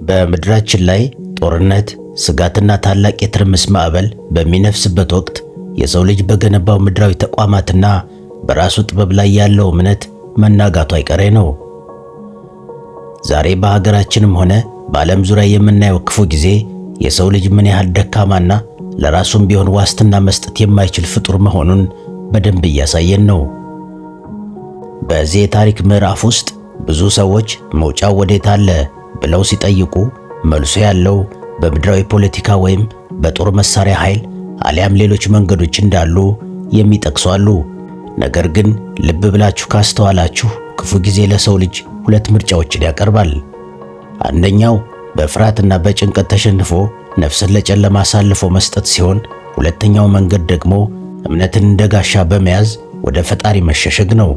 በምድራችን ላይ ጦርነት፣ ስጋትና ታላቅ የትርምስ ማዕበል በሚነፍስበት ወቅት የሰው ልጅ በገነባው ምድራዊ ተቋማትና በራሱ ጥበብ ላይ ያለው እምነት መናጋቱ አይቀሬ ነው። ዛሬ በሀገራችንም ሆነ በዓለም ዙሪያ የምናየው ክፉ ጊዜ የሰው ልጅ ምን ያህል ደካማና ለራሱም ቢሆን ዋስትና መስጠት የማይችል ፍጡር መሆኑን በደንብ እያሳየን ነው። በዚህ የታሪክ ምዕራፍ ውስጥ ብዙ ሰዎች መውጫው ወዴት አለ ብለው ሲጠይቁ መልሶ ያለው በምድራዊ ፖለቲካ ወይም በጦር መሳሪያ ኃይል አሊያም ሌሎች መንገዶች እንዳሉ የሚጠቅሱ አሉ። ነገር ግን ልብ ብላችሁ ካስተዋላችሁ ክፉ ጊዜ ለሰው ልጅ ሁለት ምርጫዎችን ያቀርባል። አንደኛው በፍርሃትና በጭንቀት ተሸንፎ ነፍስን ለጨለማ አሳልፎ መስጠት ሲሆን፣ ሁለተኛው መንገድ ደግሞ እምነትን እንደ ጋሻ በመያዝ ወደ ፈጣሪ መሸሸግ ነው።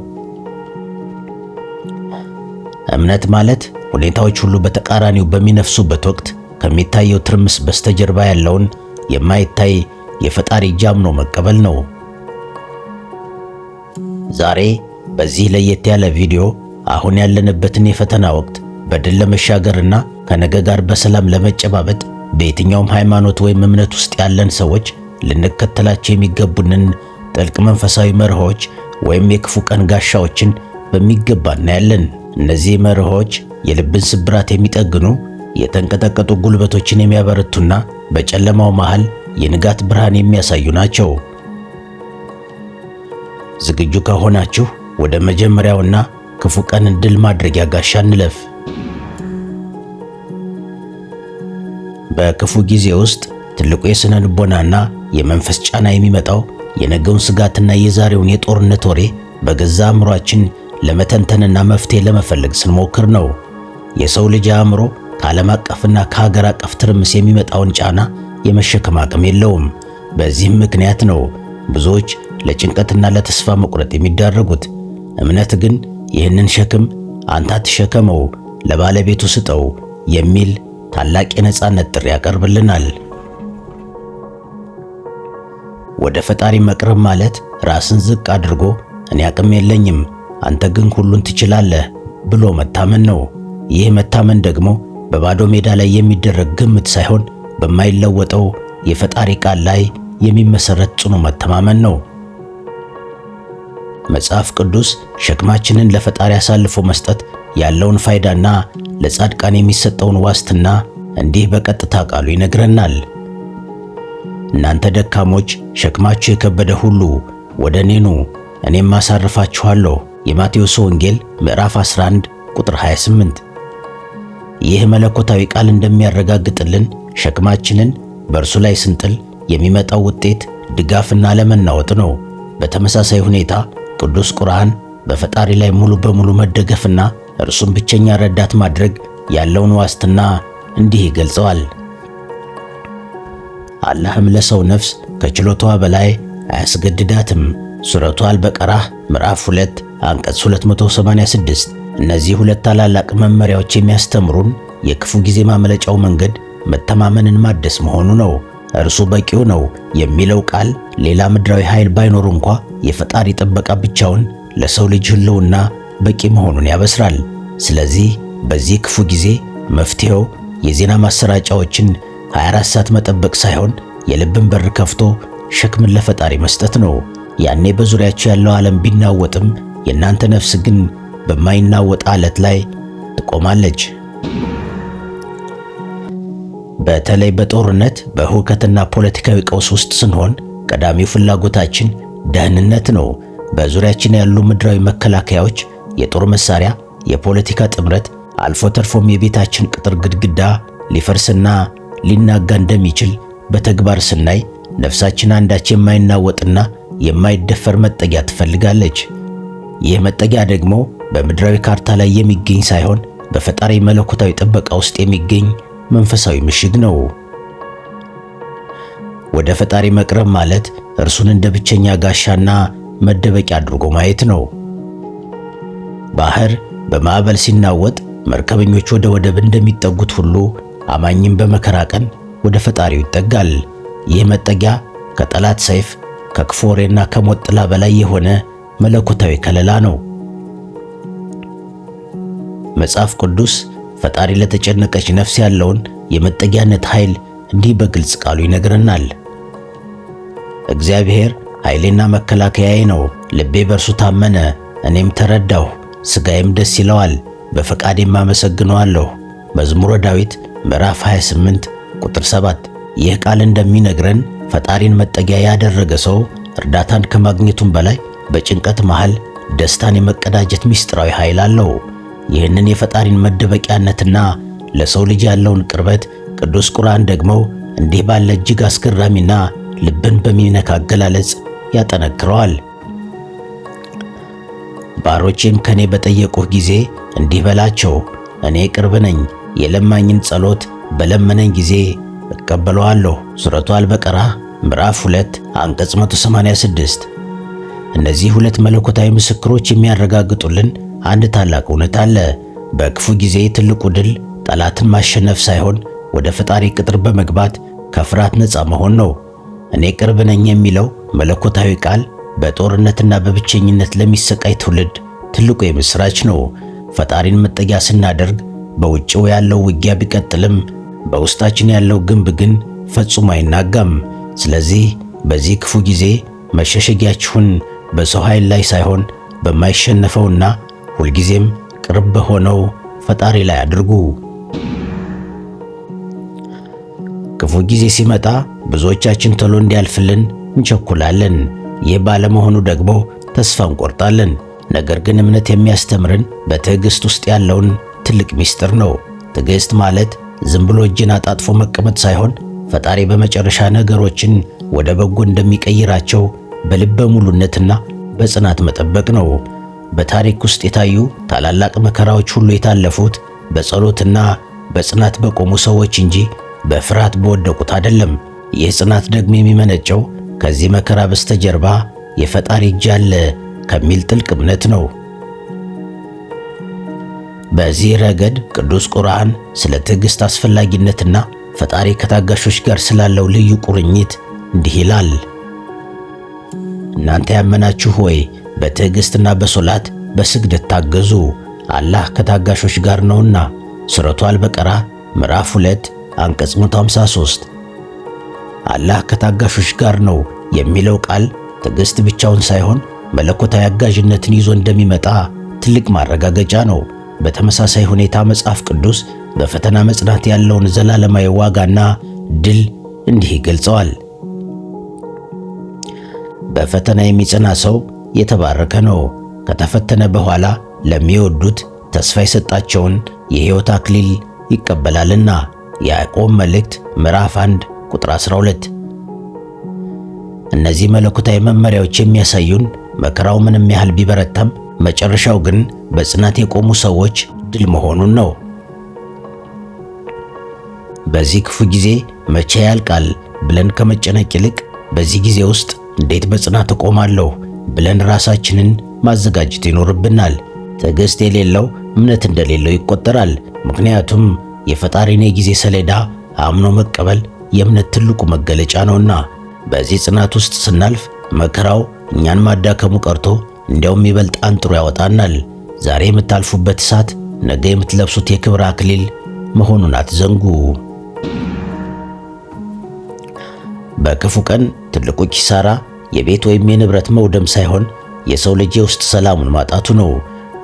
እምነት ማለት ሁኔታዎች ሁሉ በተቃራኒው በሚነፍሱበት ወቅት ከሚታየው ትርምስ በስተጀርባ ያለውን የማይታይ የፈጣሪ እጅ አምኖ መቀበል ነው። ዛሬ በዚህ ለየት ያለ ቪዲዮ አሁን ያለንበትን የፈተና ወቅት በድል ለመሻገርና ከነገ ጋር በሰላም ለመጨባበጥ በየትኛውም ሃይማኖት ወይም እምነት ውስጥ ያለን ሰዎች ልንከተላቸው የሚገቡንን ጥልቅ መንፈሳዊ መርሆች ወይም የክፉ ቀን ጋሻዎችን በሚገባ እናያለን። እነዚህ መርሆች የልብን ስብራት የሚጠግኑ፣ የተንቀጠቀጡ ጉልበቶችን የሚያበረቱና በጨለማው መሃል የንጋት ብርሃን የሚያሳዩ ናቸው። ዝግጁ ከሆናችሁ ወደ መጀመሪያውና ክፉ ቀንን ድል ማድረጊያ ጋሻ እንለፍ። በክፉ ጊዜ ውስጥ ትልቁ የሥነ ልቦናና የመንፈስ ጫና የሚመጣው የነገውን ስጋትና የዛሬውን የጦርነት ወሬ በገዛ አእምሯችን ለመተንተንና መፍትሄ ለመፈለግ ስንሞክር ነው። የሰው ልጅ አእምሮ ከዓለም አቀፍና ከሀገር አቀፍ ትርምስ የሚመጣውን ጫና የመሸከም አቅም የለውም። በዚህም ምክንያት ነው ብዙዎች ለጭንቀትና ለተስፋ መቁረጥ የሚዳረጉት። እምነት ግን ይህንን ሸክም አንተ አትሸከመው፣ ለባለቤቱ ስጠው የሚል ታላቅ የነጻነት ጥሪ ያቀርብልናል። ወደ ፈጣሪ መቅረብ ማለት ራስን ዝቅ አድርጎ እኔ አቅም የለኝም፣ አንተ ግን ሁሉን ትችላለህ ብሎ መታመን ነው። ይህ መታመን ደግሞ በባዶ ሜዳ ላይ የሚደረግ ግምት ሳይሆን በማይለወጠው የፈጣሪ ቃል ላይ የሚመሰረት ጽኑ መተማመን ነው። መጽሐፍ ቅዱስ ሸክማችንን ለፈጣሪ አሳልፎ መስጠት ያለውን ፋይዳና ለጻድቃን የሚሰጠውን ዋስትና እንዲህ በቀጥታ ቃሉ ይነግረናል። እናንተ ደካሞች ሸክማችሁ የከበደ ሁሉ ወደ እኔ ኑ እኔም አሳርፋችኋለሁ። የማቴዎስ ወንጌል ምዕራፍ 11 ቁጥር 28። ይህ መለኮታዊ ቃል እንደሚያረጋግጥልን ሸክማችንን በእርሱ ላይ ስንጥል የሚመጣው ውጤት ድጋፍና ለመናወጥ ነው። በተመሳሳይ ሁኔታ ቅዱስ ቁርአን በፈጣሪ ላይ ሙሉ በሙሉ መደገፍና እርሱን ብቸኛ ረዳት ማድረግ ያለውን ዋስትና እንዲህ ይገልጸዋል። አላህም ለሰው ነፍስ ከችሎታዋ በላይ አያስገድዳትም። ሱረቱ አልበቀራህ ምዕራፍ 2 አንቀጽ 286። እነዚህ ሁለት ታላላቅ መመሪያዎች የሚያስተምሩን የክፉ ጊዜ ማምለጫው መንገድ መተማመንን ማደስ መሆኑ ነው። እርሱ በቂው ነው የሚለው ቃል ሌላ ምድራዊ ኃይል ባይኖር እንኳ የፈጣሪ ጥበቃ ብቻውን ለሰው ልጅ ሕልውና በቂ መሆኑን ያበስራል። ስለዚህ በዚህ ክፉ ጊዜ መፍትሄው የዜና ማሰራጫዎችን 24 ሰዓት መጠበቅ ሳይሆን የልብን በር ከፍቶ ሸክምን ለፈጣሪ መስጠት ነው። ያኔ በዙሪያችሁ ያለው ዓለም ቢናወጥም የእናንተ ነፍስ ግን በማይናወጥ ዓለት ላይ ትቆማለች። በተለይ በጦርነት በሁከትና ፖለቲካዊ ቀውስ ውስጥ ስንሆን ቀዳሚው ፍላጎታችን ደህንነት ነው። በዙሪያችን ያሉ ምድራዊ መከላከያዎች፣ የጦር መሳሪያ፣ የፖለቲካ ጥምረት አልፎ ተርፎም የቤታችን ቅጥር ግድግዳ ሊፈርስና ሊናጋ እንደሚችል በተግባር ስናይ ነፍሳችን አንዳች የማይናወጥና የማይደፈር መጠጊያ ትፈልጋለች። ይህ መጠጊያ ደግሞ በምድራዊ ካርታ ላይ የሚገኝ ሳይሆን በፈጣሪ መለኮታዊ ጥበቃ ውስጥ የሚገኝ መንፈሳዊ ምሽግ ነው። ወደ ፈጣሪ መቅረብ ማለት እርሱን እንደ ብቸኛ ጋሻና መደበቂያ አድርጎ ማየት ነው። ባህር በማዕበል ሲናወጥ መርከበኞች ወደ ወደብ እንደሚጠጉት ሁሉ አማኝም በመከራ ቀን ወደ ፈጣሪው ይጠጋል። ይህ መጠጊያ ከጠላት ሰይፍ፣ ከክፉ ወሬና ከሞት ጥላ በላይ የሆነ መለኮታዊ ከለላ ነው። መጽሐፍ ቅዱስ ፈጣሪ ለተጨነቀች ነፍስ ያለውን የመጠጊያነት ኃይል እንዲህ በግልጽ ቃሉ ይነግረናል። እግዚአብሔር ኃይሌና መከላከያዬ ነው፣ ልቤ በእርሱ ታመነ፣ እኔም ተረዳሁ፣ ሥጋዬም ደስ ይለዋል፣ በፈቃዴም አመሰግነዋለሁ። መዝሙረ ዳዊት ምዕራፍ 28 ቁጥር 7። ይህ ቃል እንደሚነግረን ፈጣሪን መጠጊያ ያደረገ ሰው እርዳታን ከማግኘቱም በላይ በጭንቀት መሃል ደስታን የመቀዳጀት ምስጢራዊ ኃይል አለው። ይህንን የፈጣሪን መደበቂያነትና ለሰው ልጅ ያለውን ቅርበት ቅዱስ ቁርአን ደግሞ እንዲህ ባለ እጅግ አስገራሚና ልብን በሚነካ አገላለጽ ያጠነክረዋል። ባሮቼም ከኔ በጠየቁህ ጊዜ እንዲህ በላቸው፣ እኔ ቅርብ ነኝ፣ የለማኝን ጸሎት በለመነኝ ጊዜ እቀበለዋለሁ። ሱረቱ አልበቀራ ምዕራፍ 2 አንቀጽ 186። እነዚህ ሁለት መለኮታዊ ምስክሮች የሚያረጋግጡልን አንድ ታላቅ እውነት አለ። በክፉ ጊዜ ትልቁ ድል ጠላትን ማሸነፍ ሳይሆን ወደ ፈጣሪ ቅጥር በመግባት ከፍርሃት ነፃ መሆን ነው። እኔ ቅርብ ነኝ የሚለው መለኮታዊ ቃል በጦርነትና በብቸኝነት ለሚሰቃይ ትውልድ ትልቁ የምስራች ነው። ፈጣሪን መጠጊያ ስናደርግ በውጭው ያለው ውጊያ ቢቀጥልም በውስጣችን ያለው ግንብ ግን ፈጽሞ አይናጋም። ስለዚህ በዚህ ክፉ ጊዜ መሸሸጊያችሁን በሰው ኃይል ላይ ሳይሆን በማይሸነፈውና ሁልጊዜም ቅርብ በሆነው ፈጣሪ ላይ አድርጉ። ክፉ ጊዜ ሲመጣ ብዙዎቻችን ቶሎ እንዲያልፍልን እንቸኩላለን። ይህ ባለመሆኑ ደግሞ ተስፋ እንቆርጣለን። ነገር ግን እምነት የሚያስተምርን በትዕግስት ውስጥ ያለውን ትልቅ ምስጢር ነው። ትዕግስት ማለት ዝም ብሎ እጅን አጣጥፎ መቀመጥ ሳይሆን ፈጣሪ በመጨረሻ ነገሮችን ወደ በጎ እንደሚቀይራቸው በልበ ሙሉነትና በጽናት መጠበቅ ነው። በታሪክ ውስጥ የታዩ ታላላቅ መከራዎች ሁሉ የታለፉት በጸሎትና በጽናት በቆሙ ሰዎች እንጂ በፍርሃት በወደቁት አይደለም። ይህ ጽናት ደግሞ የሚመነጨው ከዚህ መከራ በስተጀርባ የፈጣሪ እጅ አለ ከሚል ጥልቅ እምነት ነው። በዚህ ረገድ ቅዱስ ቁርአን ስለ ትዕግስት አስፈላጊነትና ፈጣሪ ከታጋሾች ጋር ስላለው ልዩ ቁርኝት እንዲህ ይላል። እናንተ ያመናችሁ ሆይ በትዕግስትና በሶላት በስግደት ታገዙ፣ አላህ ከታጋሾች ጋር ነውና። ሱረቱ አልበቀራ ምዕራፍ 2 አንቀጽ 153። አላህ ከታጋሾች ጋር ነው የሚለው ቃል ትዕግስት ብቻውን ሳይሆን መለኮታዊ አጋዥነትን ይዞ እንደሚመጣ ትልቅ ማረጋገጫ ነው። በተመሳሳይ ሁኔታ መጽሐፍ ቅዱስ በፈተና መጽናት ያለውን ዘላለማዊ ዋጋና ድል እንዲህ ይገልጸዋል። በፈተና የሚጸና ሰው የተባረከ ነው፣ ከተፈተነ በኋላ ለሚወዱት ተስፋ የሰጣቸውን የሕይወት አክሊል ይቀበላልና። ያዕቆብ መልእክት ምዕራፍ 1 ቁጥር 12። እነዚህ መለኮታዊ መመሪያዎች የሚያሳዩን መከራው ምንም ያህል ቢበረታም መጨረሻው ግን በጽናት የቆሙ ሰዎች ድል መሆኑን ነው። በዚህ ክፉ ጊዜ መቼ ያልቃል ብለን ከመጨነቅ ይልቅ በዚህ ጊዜ ውስጥ እንዴት በጽናት እቆማለሁ ብለን ራሳችንን ማዘጋጀት ይኖርብናል። ትዕግስት የሌለው እምነት እንደሌለው ይቆጠራል። ምክንያቱም የፈጣሪን የጊዜ ሰሌዳ አምኖ መቀበል የእምነት ትልቁ መገለጫ ነውና። በዚህ ጽናት ውስጥ ስናልፍ መከራው እኛን ማዳከሙ ቀርቶ እንዲያውም ይበልጥ አንጥሮ ያወጣናል። ዛሬ የምታልፉበት እሳት ነገ የምትለብሱት የክብር አክሊል መሆኑን አትዘንጉ። በክፉ ቀን ትልቁ ኪሳራ የቤት ወይም የንብረት መውደም ሳይሆን የሰው ልጅ የውስጥ ሰላሙን ማጣቱ ነው።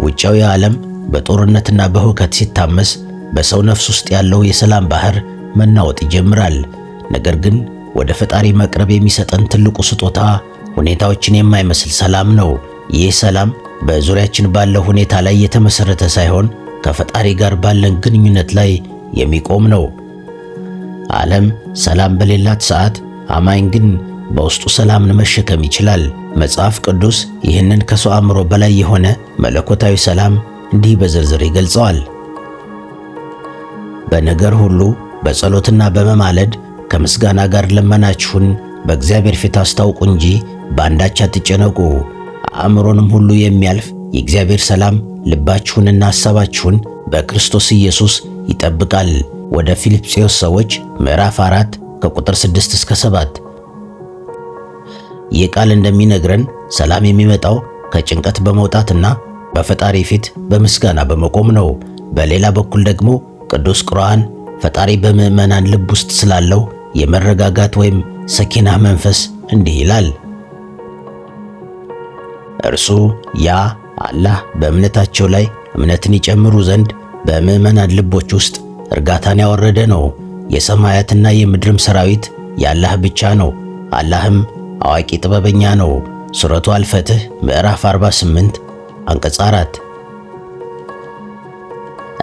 ውጫዊ ዓለም በጦርነትና በሁከት ሲታመስ በሰው ነፍስ ውስጥ ያለው የሰላም ባህር መናወጥ ይጀምራል። ነገር ግን ወደ ፈጣሪ መቅረብ የሚሰጠን ትልቁ ስጦታ ሁኔታዎችን የማይመስል ሰላም ነው። ይህ ሰላም በዙሪያችን ባለው ሁኔታ ላይ የተመሰረተ ሳይሆን ከፈጣሪ ጋር ባለን ግንኙነት ላይ የሚቆም ነው። ዓለም ሰላም በሌላት ሰዓት አማኝ ግን በውስጡ ሰላምን መሸከም ይችላል። መጽሐፍ ቅዱስ ይህንን ከሰው አእምሮ በላይ የሆነ መለኮታዊ ሰላም እንዲህ በዝርዝር ይገልጸዋል። በነገር ሁሉ በጸሎትና በመማለድ ከምስጋና ጋር ልመናችሁን በእግዚአብሔር ፊት አስታውቁ እንጂ በአንዳች አትጨነቁ። አእምሮንም ሁሉ የሚያልፍ የእግዚአብሔር ሰላም ልባችሁንና ሐሳባችሁን በክርስቶስ ኢየሱስ ይጠብቃል። ወደ ፊልጵስዩስ ሰዎች ምዕራፍ 4 ከቁጥር 6 እስከ 7። ይህ ቃል እንደሚነግረን ሰላም የሚመጣው ከጭንቀት በመውጣትና በፈጣሪ ፊት በምስጋና በመቆም ነው። በሌላ በኩል ደግሞ ቅዱስ ቁርአን ፈጣሪ በምዕመናን ልብ ውስጥ ስላለው የመረጋጋት ወይም ሰኪና መንፈስ እንዲህ ይላል። እርሱ ያ አላህ በእምነታቸው ላይ እምነትን ይጨምሩ ዘንድ በምዕመናን ልቦች ውስጥ እርጋታን ያወረደ ነው። የሰማያትና የምድርም ሰራዊት የአላህ ብቻ ነው። አላህም አዋቂ ጥበበኛ ነው። ሱረቱ አልፈትህ ምዕራፍ 48 አንቀጽ 4።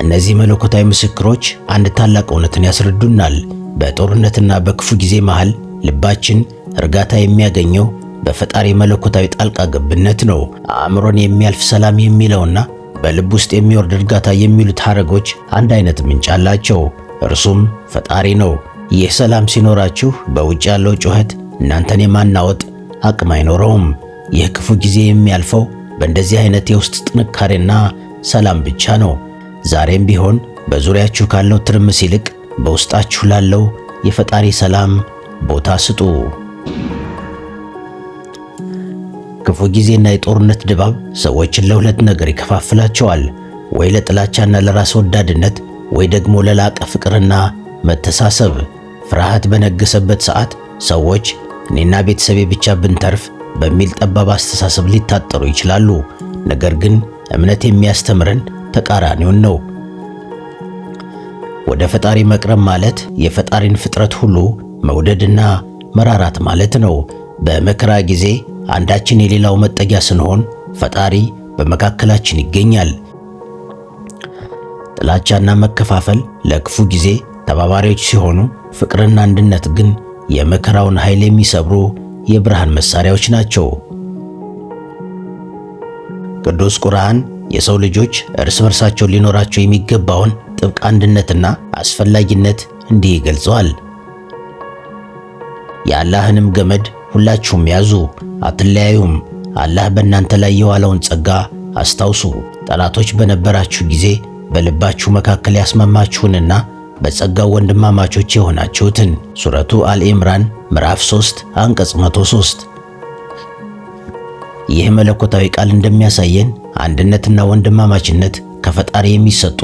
እነዚህ መለኮታዊ ምስክሮች አንድ ታላቅ እውነትን ያስረዱናል። በጦርነትና በክፉ ጊዜ መሃል ልባችን እርጋታ የሚያገኘው በፈጣሪ መለኮታዊ ጣልቃ ገብነት ነው። አእምሮን የሚያልፍ ሰላም የሚለውና በልብ ውስጥ የሚወርድ እርጋታ የሚሉት ሐረጎች አንድ አይነት ምንጭ አላቸው። እርሱም ፈጣሪ ነው። ይህ ሰላም ሲኖራችሁ በውጭ ያለው ጩኸት እናንተን የማናወጥ አቅም አይኖረውም። ይህ ክፉ ጊዜ የሚያልፈው በእንደዚህ አይነት የውስጥ ጥንካሬና ሰላም ብቻ ነው። ዛሬም ቢሆን በዙሪያችሁ ካለው ትርምስ ይልቅ በውስጣችሁ ላለው የፈጣሪ ሰላም ቦታ ስጡ። ክፉ ጊዜና የጦርነት ድባብ ሰዎችን ለሁለት ነገር ይከፋፍላቸዋል። ወይ ለጥላቻና ለራስ ወዳድነት፣ ወይ ደግሞ ለላቀ ፍቅርና መተሳሰብ። ፍርሃት በነገሰበት ሰዓት ሰዎች እኔና ቤተሰቤ ብቻ ብንተርፍ በሚል ጠባብ አስተሳሰብ ሊታጠሩ ይችላሉ። ነገር ግን እምነት የሚያስተምረን ተቃራኒውን ነው። ወደ ፈጣሪ መቅረብ ማለት የፈጣሪን ፍጥረት ሁሉ መውደድና መራራት ማለት ነው። በመከራ ጊዜ አንዳችን የሌላው መጠጊያ ስንሆን ፈጣሪ በመካከላችን ይገኛል። ጥላቻና መከፋፈል ለክፉ ጊዜ ተባባሪዎች ሲሆኑ፣ ፍቅርና አንድነት ግን የመከራውን ኃይል የሚሰብሩ የብርሃን መሳሪያዎች ናቸው። ቅዱስ ቁርአን የሰው ልጆች እርስ በርሳቸው ሊኖራቸው የሚገባውን ጥብቅ አንድነትና አስፈላጊነት እንዲህ ይገልጸዋል። የአላህንም ገመድ ሁላችሁም ያዙ፣ አትለያዩም። አላህ በእናንተ ላይ የዋለውን ጸጋ አስታውሱ። ጠላቶች በነበራችሁ ጊዜ በልባችሁ መካከል ያስማማችሁንና በጸጋው ወንድማማቾች የሆናችሁትን። ሱረቱ አልኢምራን ምዕራፍ 3 አንቀጽ 103። ይህ መለኮታዊ ቃል እንደሚያሳየን አንድነትና ወንድማማችነት ከፈጣሪ የሚሰጡ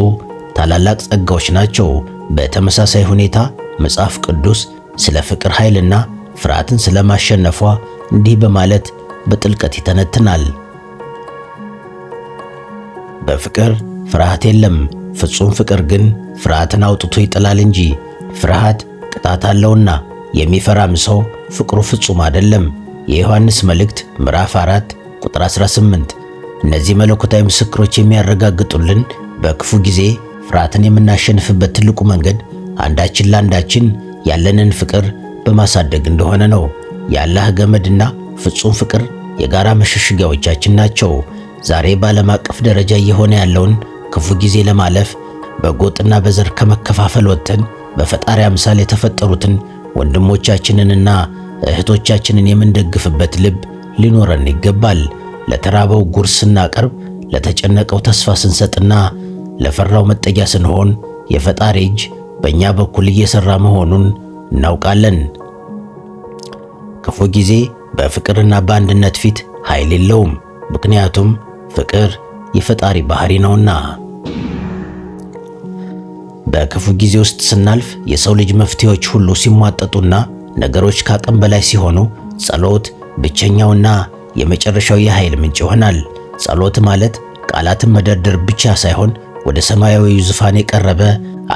ታላላቅ ጸጋዎች ናቸው። በተመሳሳይ ሁኔታ መጽሐፍ ቅዱስ ስለ ፍቅር ኃይልና ፍርሃትን ስለማሸነፏ እንዲህ በማለት በጥልቀት ይተነትናል። በፍቅር ፍርሃት የለም፣ ፍጹም ፍቅር ግን ፍርሃትን አውጥቶ ይጥላል እንጂ። ፍርሃት ቅጣት አለውና የሚፈራም ሰው ፍቅሩ ፍጹም አይደለም። የዮሐንስ መልእክት ምዕራፍ 4 ቁጥር 18። እነዚህ መለኮታዊ ምስክሮች የሚያረጋግጡልን በክፉ ጊዜ ፍርሃትን የምናሸንፍበት ትልቁ መንገድ አንዳችን ለአንዳችን ያለንን ፍቅር በማሳደግ እንደሆነ ነው። የአላህ ገመድና ፍጹም ፍቅር የጋራ መሸሸጊያዎቻችን ናቸው። ዛሬ በዓለም አቀፍ ደረጃ እየሆነ ያለውን ክፉ ጊዜ ለማለፍ በጎጥና በዘር ከመከፋፈል ወጥተን በፈጣሪ አምሳል የተፈጠሩትን ወንድሞቻችንንና እህቶቻችንን የምንደግፍበት ልብ ሊኖረን ይገባል። ለተራበው ጉርስ ስናቀርብ፣ ለተጨነቀው ተስፋ ስንሰጥና ለፈራው መጠጊያ ስንሆን የፈጣሪ እጅ በእኛ በኩል እየሰራ መሆኑን እናውቃለን። ክፉ ጊዜ በፍቅርና በአንድነት ፊት ኃይል የለውም፣ ምክንያቱም ፍቅር የፈጣሪ ባህሪ ነውና። በክፉ ጊዜ ውስጥ ስናልፍ የሰው ልጅ መፍትሄዎች ሁሉ ሲሟጠጡና ነገሮች ከአቅም በላይ ሲሆኑ ጸሎት ብቸኛውና የመጨረሻው የኃይል ምንጭ ይሆናል። ጸሎት ማለት ቃላትን መደርደር ብቻ ሳይሆን ወደ ሰማያዊ ዙፋን የቀረበ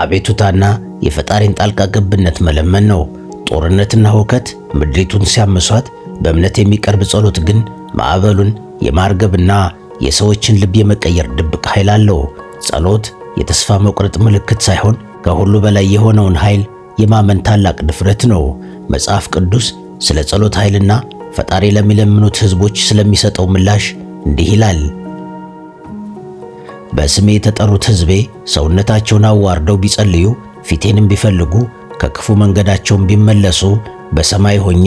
አቤቱታና የፈጣሪን ጣልቃ ገብነት መለመን ነው። ጦርነትና ሁከት ምድሪቱን ሲያመሷት፣ በእምነት የሚቀርብ ጸሎት ግን ማዕበሉን የማርገብና የሰዎችን ልብ የመቀየር ድብቅ ኃይል አለው። ጸሎት የተስፋ መቁረጥ ምልክት ሳይሆን ከሁሉ በላይ የሆነውን ኃይል የማመን ታላቅ ድፍረት ነው። መጽሐፍ ቅዱስ ስለ ጸሎት ኃይልና ፈጣሪ ለሚለምኑት ሕዝቦች ስለሚሰጠው ምላሽ እንዲህ ይላል። በስሜ የተጠሩት ሕዝቤ ሰውነታቸውን አዋርደው ቢጸልዩ፣ ፊቴንም ቢፈልጉ፣ ከክፉ መንገዳቸውን ቢመለሱ በሰማይ ሆኜ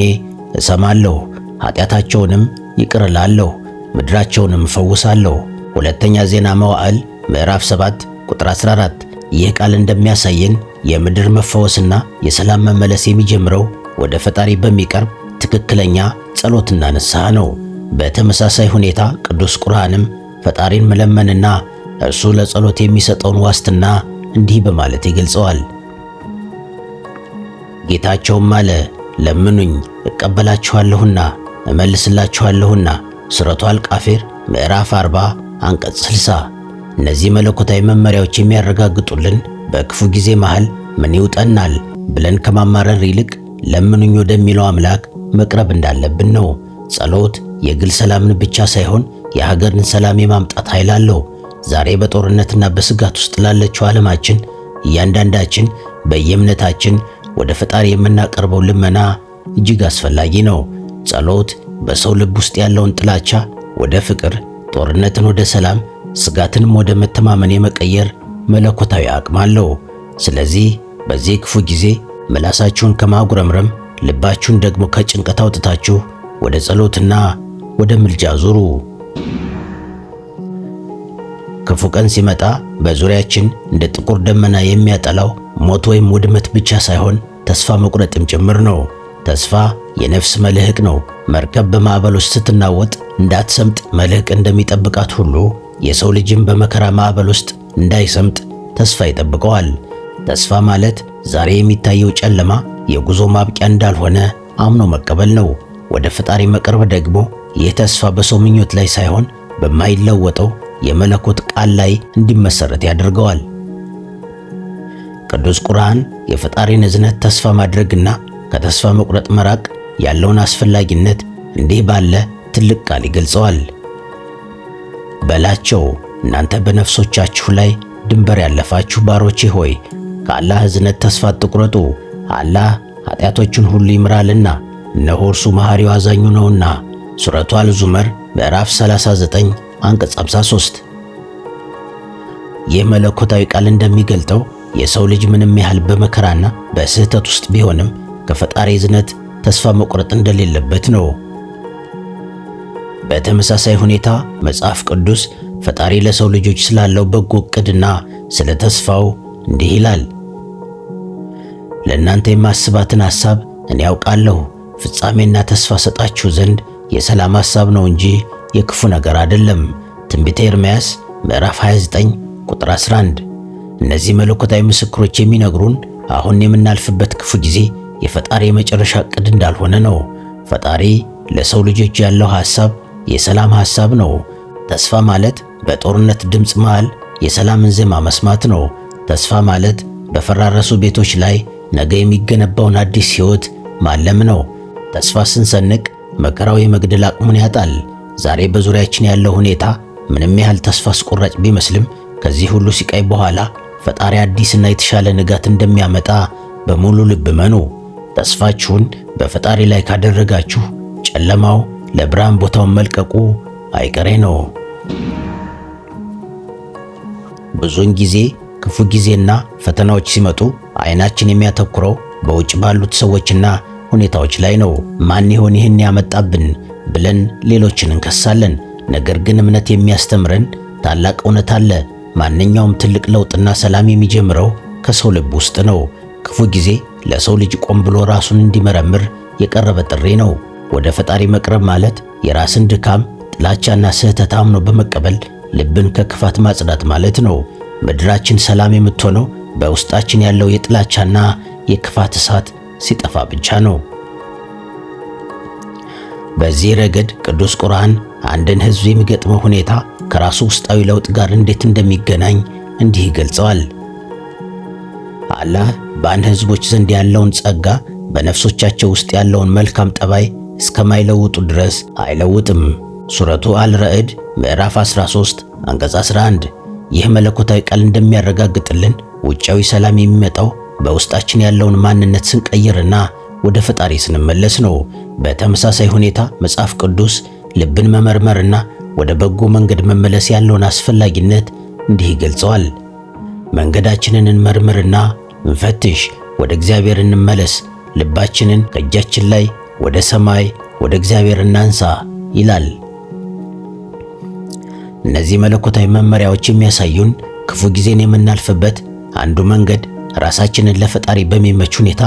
እሰማለሁ፣ ኃጢአታቸውንም ይቅር እላለሁ፣ ምድራቸውንም እፈውሳለሁ። ሁለተኛ ዜና መዋዕል ምዕራፍ 7 ቁጥር 14። ይህ ቃል እንደሚያሳየን የምድር መፈወስና የሰላም መመለስ የሚጀምረው ወደ ፈጣሪ በሚቀርብ ትክክለኛ ጸሎትና ንስሐ ነው። በተመሳሳይ ሁኔታ ቅዱስ ቁርአንም ፈጣሪን መለመንና እርሱ ለጸሎት የሚሰጠውን ዋስትና እንዲህ በማለት ይገልጸዋል። ጌታቸውም አለ፣ ለምኑኝ እቀበላችኋለሁና እመልስላችኋለሁና። ሱረቱ አልቃፊር ምዕራፍ 40 አንቀጽ 60። እነዚህ መለኮታዊ መመሪያዎች የሚያረጋግጡልን በክፉ ጊዜ መሃል ምን ይውጠናል ብለን ከማማረር ይልቅ ለምኑኝ ወደሚለው አምላክ መቅረብ እንዳለብን ነው። ጸሎት የግል ሰላምን ብቻ ሳይሆን የሀገርን ሰላም የማምጣት ኃይል አለው። ዛሬ በጦርነትና በስጋት ውስጥ ላለችው ዓለማችን እያንዳንዳችን በየእምነታችን ወደ ፈጣሪ የምናቀርበው ልመና እጅግ አስፈላጊ ነው። ጸሎት በሰው ልብ ውስጥ ያለውን ጥላቻ ወደ ፍቅር፣ ጦርነትን ወደ ሰላም፣ ስጋትንም ወደ መተማመን የመቀየር መለኮታዊ አቅም አለው። ስለዚህ በዚህ ክፉ ጊዜ ምላሳችሁን ከማጉረምረም ልባችሁን ደግሞ ከጭንቀት አውጥታችሁ ወደ ጸሎትና ወደ ምልጃ ዙሩ። ክፉ ቀን ሲመጣ በዙሪያችን እንደ ጥቁር ደመና የሚያጠላው ሞት ወይም ውድመት ብቻ ሳይሆን ተስፋ መቁረጥም ጭምር ነው። ተስፋ የነፍስ መልህቅ ነው። መርከብ በማዕበል ውስጥ ስትናወጥ እንዳትሰምጥ መልህቅ እንደሚጠብቃት ሁሉ የሰው ልጅም በመከራ ማዕበል ውስጥ እንዳይሰምጥ ተስፋ ይጠብቀዋል። ተስፋ ማለት ዛሬ የሚታየው ጨለማ የጉዞ ማብቂያ እንዳልሆነ አምኖ መቀበል ነው። ወደ ፈጣሪ መቅረብ ደግሞ ይህ ተስፋ በሰው ምኞት ላይ ሳይሆን በማይለወጠው የመለኮት ቃል ላይ እንዲመሰረት ያደርገዋል። ቅዱስ ቁርአን የፈጣሪን እዝነት ተስፋ ማድረግና ከተስፋ መቁረጥ መራቅ ያለውን አስፈላጊነት እንዲህ ባለ ትልቅ ቃል ይገልጸዋል። በላቸው እናንተ በነፍሶቻችሁ ላይ ድንበር ያለፋችሁ ባሮቼ ሆይ ከአላህ እዝነት ተስፋ አትቁረጡ። አላህ ኃጢአቶችን ሁሉ ይምራልና እነሆ እርሱ መሐሪው አዛኙ ነውና። ሱረቱ አልዙመር ምዕራፍ 39 አንቀጽ 53። ይህ መለኮታዊ ቃል እንደሚገልጠው የሰው ልጅ ምንም ያህል በመከራና በስህተት ውስጥ ቢሆንም ከፈጣሪ እዝነት ተስፋ መቁረጥ እንደሌለበት ነው። በተመሳሳይ ሁኔታ መጽሐፍ ቅዱስ ፈጣሪ ለሰው ልጆች ስላለው በጎ ዕቅድና ስለ ተስፋው እንዲህ ይላል። ለእናንተ የማስባትን ሐሳብ እኔ ያውቃለሁ፣ ፍጻሜና ተስፋ ሰጣችሁ ዘንድ የሰላም ሐሳብ ነው እንጂ የክፉ ነገር አይደለም። ትንቢተ ኤርምያስ ምዕራፍ 29 ቁጥር 11። እነዚህ መለኮታዊ ምስክሮች የሚነግሩን አሁን የምናልፍበት ክፉ ጊዜ የፈጣሪ የመጨረሻ ዕቅድ እንዳልሆነ ነው። ፈጣሪ ለሰው ልጆች ያለው ሐሳብ የሰላም ሐሳብ ነው። ተስፋ ማለት በጦርነት ድምፅ መሃል የሰላምን ዜማ መስማት ነው። ተስፋ ማለት በፈራረሱ ቤቶች ላይ ነገ የሚገነባውን አዲስ ሕይወት ማለም ነው። ተስፋ ስንሰንቅ መከራው የመግደል አቅሙን ያጣል። ዛሬ በዙሪያችን ያለው ሁኔታ ምንም ያህል ተስፋ አስቆራጭ ቢመስልም ከዚህ ሁሉ ሲቃይ በኋላ ፈጣሪ አዲስና የተሻለ ንጋት እንደሚያመጣ በሙሉ ልብ መኑ። ተስፋችሁን በፈጣሪ ላይ ካደረጋችሁ ጨለማው ለብርሃን ቦታውን መልቀቁ አይቀሬ ነው። ብዙውን ጊዜ ክፉ ጊዜና ፈተናዎች ሲመጡ አይናችን የሚያተኩረው በውጭ ባሉት ሰዎችና ሁኔታዎች ላይ ነው። ማን ይሆን ይህን ያመጣብን ብለን ሌሎችን እንከሳለን። ነገር ግን እምነት የሚያስተምረን ታላቅ እውነት አለ። ማንኛውም ትልቅ ለውጥና ሰላም የሚጀምረው ከሰው ልብ ውስጥ ነው። ክፉ ጊዜ ለሰው ልጅ ቆም ብሎ ራሱን እንዲመረምር የቀረበ ጥሪ ነው። ወደ ፈጣሪ መቅረብ ማለት የራስን ድካም፣ ጥላቻና ስህተት አምኖ በመቀበል ልብን ከክፋት ማጽዳት ማለት ነው። ምድራችን ሰላም የምትሆነው በውስጣችን ያለው የጥላቻና የክፋት እሳት ሲጠፋ ብቻ ነው። በዚህ ረገድ ቅዱስ ቁርአን አንድን ሕዝብ የሚገጥመው ሁኔታ ከራሱ ውስጣዊ ለውጥ ጋር እንዴት እንደሚገናኝ እንዲህ ይገልጸዋል። አላህ በአንድ ሕዝቦች ዘንድ ያለውን ጸጋ በነፍሶቻቸው ውስጥ ያለውን መልካም ጠባይ እስከማይለውጡ ድረስ አይለውጥም። ሱረቱ አልረዕድ ምዕራፍ 13 አንቀጽ 11። ይህ መለኮታዊ ቃል እንደሚያረጋግጥልን ውጫዊ ሰላም የሚመጣው በውስጣችን ያለውን ማንነት ስንቀይርና ወደ ፈጣሪ ስንመለስ ነው። በተመሳሳይ ሁኔታ መጽሐፍ ቅዱስ ልብን መመርመርና ወደ በጎ መንገድ መመለስ ያለውን አስፈላጊነት እንዲህ ይገልጸዋል። መንገዳችንን እንመርምርና እንፈትሽ፣ ወደ እግዚአብሔር እንመለስ፣ ልባችንን ከእጃችን ላይ ወደ ሰማይ ወደ እግዚአብሔር እናንሳ ይላል። እነዚህ መለኮታዊ መመሪያዎች የሚያሳዩን ክፉ ጊዜን የምናልፍበት አንዱ መንገድ ራሳችንን ለፈጣሪ በሚመች ሁኔታ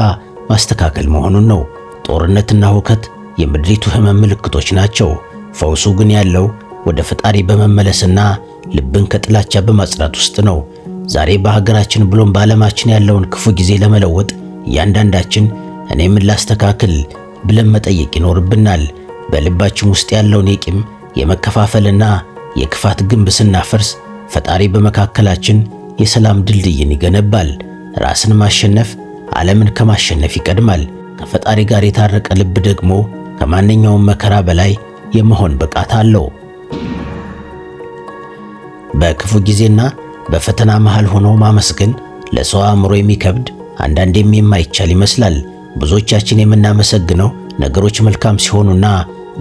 ማስተካከል መሆኑን ነው። ጦርነትና ሁከት የምድሪቱ ሕመም ምልክቶች ናቸው። ፈውሱ ግን ያለው ወደ ፈጣሪ በመመለስና ልብን ከጥላቻ በማጽዳት ውስጥ ነው። ዛሬ በሀገራችን ብሎም በዓለማችን ያለውን ክፉ ጊዜ ለመለወጥ እያንዳንዳችን እኔ ምን ላስተካክል ብለን መጠየቅ ይኖርብናል። በልባችን ውስጥ ያለውን የቂም የመከፋፈልና የክፋት ግንብ ስናፈርስ ፈጣሪ በመካከላችን የሰላም ድልድይን ይገነባል። ራስን ማሸነፍ ዓለምን ከማሸነፍ ይቀድማል። ከፈጣሪ ጋር የታረቀ ልብ ደግሞ ከማንኛውም መከራ በላይ የመሆን ብቃት አለው። በክፉ ጊዜና በፈተና መሃል ሆኖ ማመስገን ለሰው አእምሮ የሚከብድ አንዳንዴም የማይቻል ይመስላል። ብዙዎቻችን የምናመሰግነው ነገሮች መልካም ሲሆኑና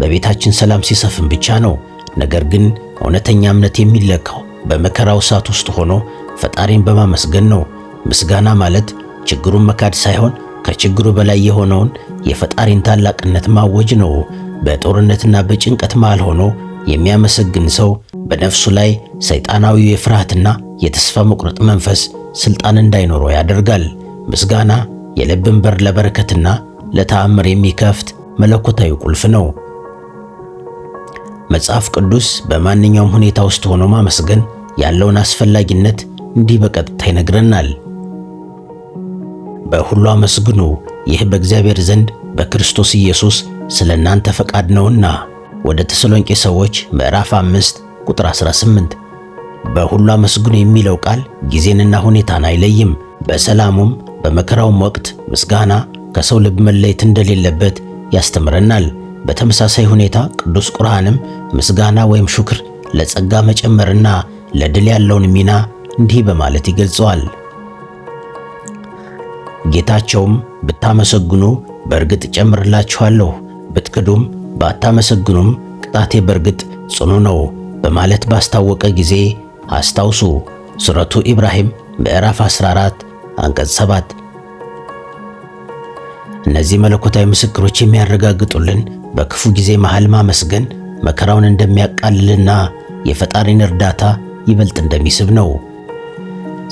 በቤታችን ሰላም ሲሰፍን ብቻ ነው። ነገር ግን እውነተኛ እምነት የሚለካው በመከራው እሳት ውስጥ ሆኖ ፈጣሪን በማመስገን ነው። ምስጋና ማለት ችግሩን መካድ ሳይሆን ከችግሩ በላይ የሆነውን የፈጣሪን ታላቅነት ማወጅ ነው። በጦርነትና በጭንቀት መሃል ሆኖ የሚያመሰግን ሰው በነፍሱ ላይ ሰይጣናዊው የፍርሃትና የተስፋ መቁረጥ መንፈስ ስልጣን እንዳይኖረው ያደርጋል። ምስጋና የልብን በር ለበረከትና ለተአምር የሚከፍት መለኮታዊ ቁልፍ ነው። መጽሐፍ ቅዱስ በማንኛውም ሁኔታ ውስጥ ሆኖ ማመስገን ያለውን አስፈላጊነት እንዲህ በቀጥታ ይነግረናል። በሁሉ አመስግኑ፣ ይህ በእግዚአብሔር ዘንድ በክርስቶስ ኢየሱስ ስለ እናንተ ፈቃድ ነውና። ወደ ተሰሎንቄ ሰዎች ምዕራፍ 5 ቁጥር 18። በሁሉ አመስግኑ የሚለው ቃል ጊዜንና ሁኔታን አይለይም። በሰላሙም በመከራውም ወቅት ምስጋና ከሰው ልብ መለየት እንደሌለበት ያስተምረናል። በተመሳሳይ ሁኔታ ቅዱስ ቁርአንም ምስጋና ወይም ሹክር ለጸጋ መጨመርና ለድል ያለውን ሚና እንዲህ በማለት ይገልጸዋል። ጌታቸውም ብታመሰግኑ በእርግጥ እጨምርላችኋለሁ፣ ብትክዱም ባታመሰግኑም ቅጣቴ በእርግጥ ጽኑ ነው በማለት ባስታወቀ ጊዜ አስታውሱ። ሱረቱ ኢብራሂም ምዕራፍ 14 አንቀጽ 7። እነዚህ መለኮታዊ ምስክሮች የሚያረጋግጡልን በክፉ ጊዜ መሃል ማመስገን መከራውን እንደሚያቃልልና የፈጣሪን እርዳታ ይበልጥ እንደሚስብ ነው።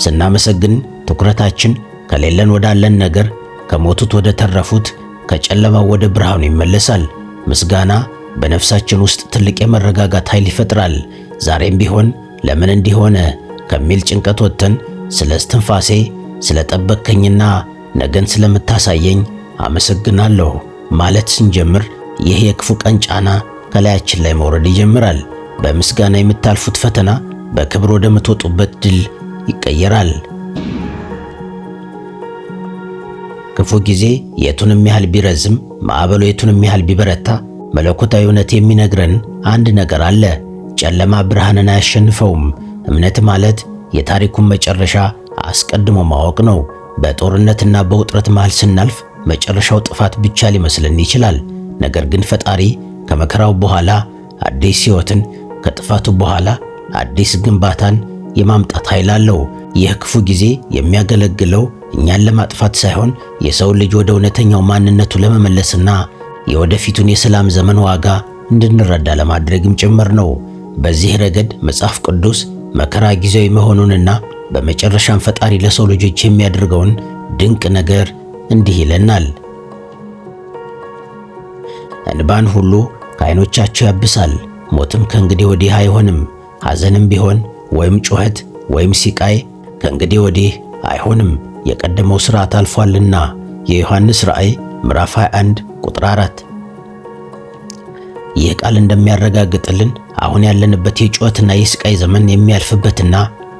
ስናመሰግን ትኩረታችን ከሌለን ወዳለን ነገር፣ ከሞቱት ወደ ተረፉት፣ ከጨለማው ወደ ብርሃኑ ይመለሳል። ምስጋና በነፍሳችን ውስጥ ትልቅ የመረጋጋት ኃይል ይፈጥራል። ዛሬም ቢሆን ለምን እንዲሆነ ከሚል ጭንቀት ወጥተን ስለ እስትንፋሴ፣ ስለ ጠበቅከኝና ነገን ስለምታሳየኝ አመሰግናለሁ ማለት ስንጀምር ይህ የክፉ ቀን ጫና ከላያችን ላይ መውረድ ይጀምራል። በምስጋና የምታልፉት ፈተና በክብር ወደምትወጡበት ድል ይቀየራል። ክፉ ጊዜ የቱንም ያህል ቢረዝም፣ ማዕበሉ የቱንም ያህል ቢበረታ፣ መለኮታዊ እውነት የሚነግረን አንድ ነገር አለ። ጨለማ ብርሃንን አያሸንፈውም። እምነት ማለት የታሪኩን መጨረሻ አስቀድሞ ማወቅ ነው። በጦርነትና በውጥረት መሃል ስናልፍ መጨረሻው ጥፋት ብቻ ሊመስልን ይችላል። ነገር ግን ፈጣሪ ከመከራው በኋላ አዲስ ሕይወትን፣ ከጥፋቱ በኋላ አዲስ ግንባታን የማምጣት ኃይል አለው። ይህ ክፉ ጊዜ የሚያገለግለው እኛን ለማጥፋት ሳይሆን የሰው ልጅ ወደ እውነተኛው ማንነቱ ለመመለስና የወደፊቱን የሰላም ዘመን ዋጋ እንድንረዳ ለማድረግም ጭምር ነው። በዚህ ረገድ መጽሐፍ ቅዱስ መከራ ጊዜያዊ መሆኑንና በመጨረሻም ፈጣሪ ለሰው ልጆች የሚያደርገውን ድንቅ ነገር እንዲህ ይለናል። እንባን ሁሉ ከዓይኖቻቸው ያብሳል፣ ሞትም ከእንግዲህ ወዲህ አይሆንም። ሐዘንም ቢሆን ወይም ጩኸት ወይም ሲቃይ ከእንግዲህ ወዲህ አይሆንም፣ የቀደመው ሥርዓት አልፏልና። የዮሐንስ ራእይ ምዕራፍ 21 ቁጥር 4። ይህ ቃል እንደሚያረጋግጥልን አሁን ያለንበት የጩኸትና የስቃይ ዘመን የሚያልፍበትና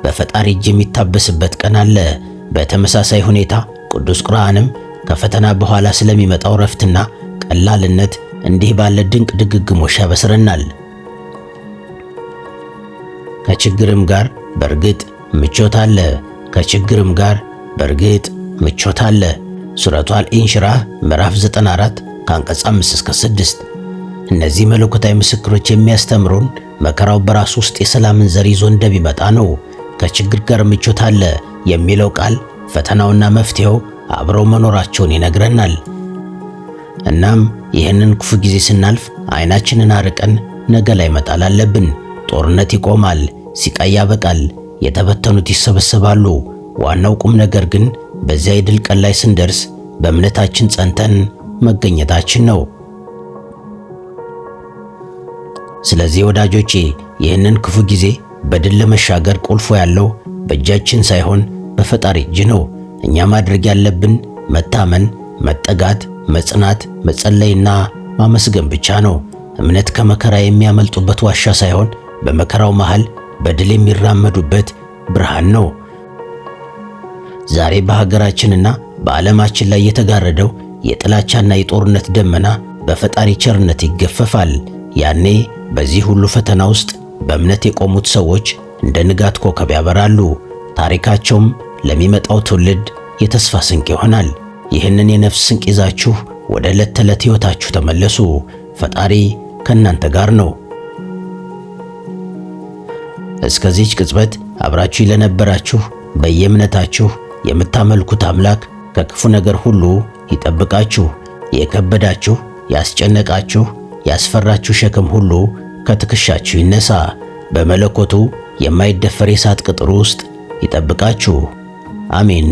በፈጣሪ እጅ የሚታበስበት ቀን አለ። በተመሳሳይ ሁኔታ ቅዱስ ቁርአንም ከፈተና በኋላ ስለሚመጣው ረፍትና ቀላልነት እንዲህ ባለ ድንቅ ድግግሞሽ ያበስረናል። ከችግርም ጋር በእርግጥ ምቾት አለ። ከችግርም ጋር በእርግጥ ምቾት አለ። ሱረቱ አልኢንሽራህ ምዕራፍ 94 ከአንቀጽ 5 እስከ 6። እነዚህ መለኮታዊ ምስክሮች የሚያስተምሩን መከራው በራሱ ውስጥ የሰላምን ዘር ይዞ እንደሚመጣ ነው። ከችግር ጋር ምቾት አለ የሚለው ቃል ፈተናውና መፍትሄው አብረው መኖራቸውን ይነግረናል። እናም ይህንን ክፉ ጊዜ ስናልፍ ዓይናችንን አርቀን ነገ ላይ መጣል አለብን። ጦርነት ይቆማል፣ ሲቃይ ያበቃል፣ የተበተኑት ይሰበሰባሉ። ዋናው ቁም ነገር ግን በዚያ የድል ቀን ላይ ስንደርስ በእምነታችን ጸንተን መገኘታችን ነው። ስለዚህ ወዳጆቼ ይህንን ክፉ ጊዜ በድል ለመሻገር ቁልፉ ያለው በእጃችን ሳይሆን በፈጣሪ እጅ ነው። እኛ ማድረግ ያለብን መታመን፣ መጠጋት፣ መጽናት፣ መጸለይና ማመስገን ብቻ ነው። እምነት ከመከራ የሚያመልጡበት ዋሻ ሳይሆን በመከራው መሃል በድል የሚራመዱበት ብርሃን ነው። ዛሬ በሀገራችንና በዓለማችን ላይ የተጋረደው የጥላቻና የጦርነት ደመና በፈጣሪ ቸርነት ይገፈፋል። ያኔ በዚህ ሁሉ ፈተና ውስጥ በእምነት የቆሙት ሰዎች እንደ ንጋት ኮከብ ያበራሉ። ታሪካቸውም ለሚመጣው ትውልድ የተስፋ ስንቅ ይሆናል። ይህንን የነፍስ ስንቅ ይዛችሁ ወደ ዕለት ተዕለት ሕይወታችሁ ተመለሱ። ፈጣሪ ከእናንተ ጋር ነው። እስከዚች ቅጽበት አብራችሁ ለነበራችሁ በየእምነታችሁ የምታመልኩት አምላክ ከክፉ ነገር ሁሉ ይጠብቃችሁ። የከበዳችሁ፣ ያስጨነቃችሁ፣ ያስፈራችሁ ሸክም ሁሉ ከትከሻችሁ ይነሳ። በመለኮቱ የማይደፈር የእሳት ቅጥር ውስጥ ይጠብቃችሁ። አሜን።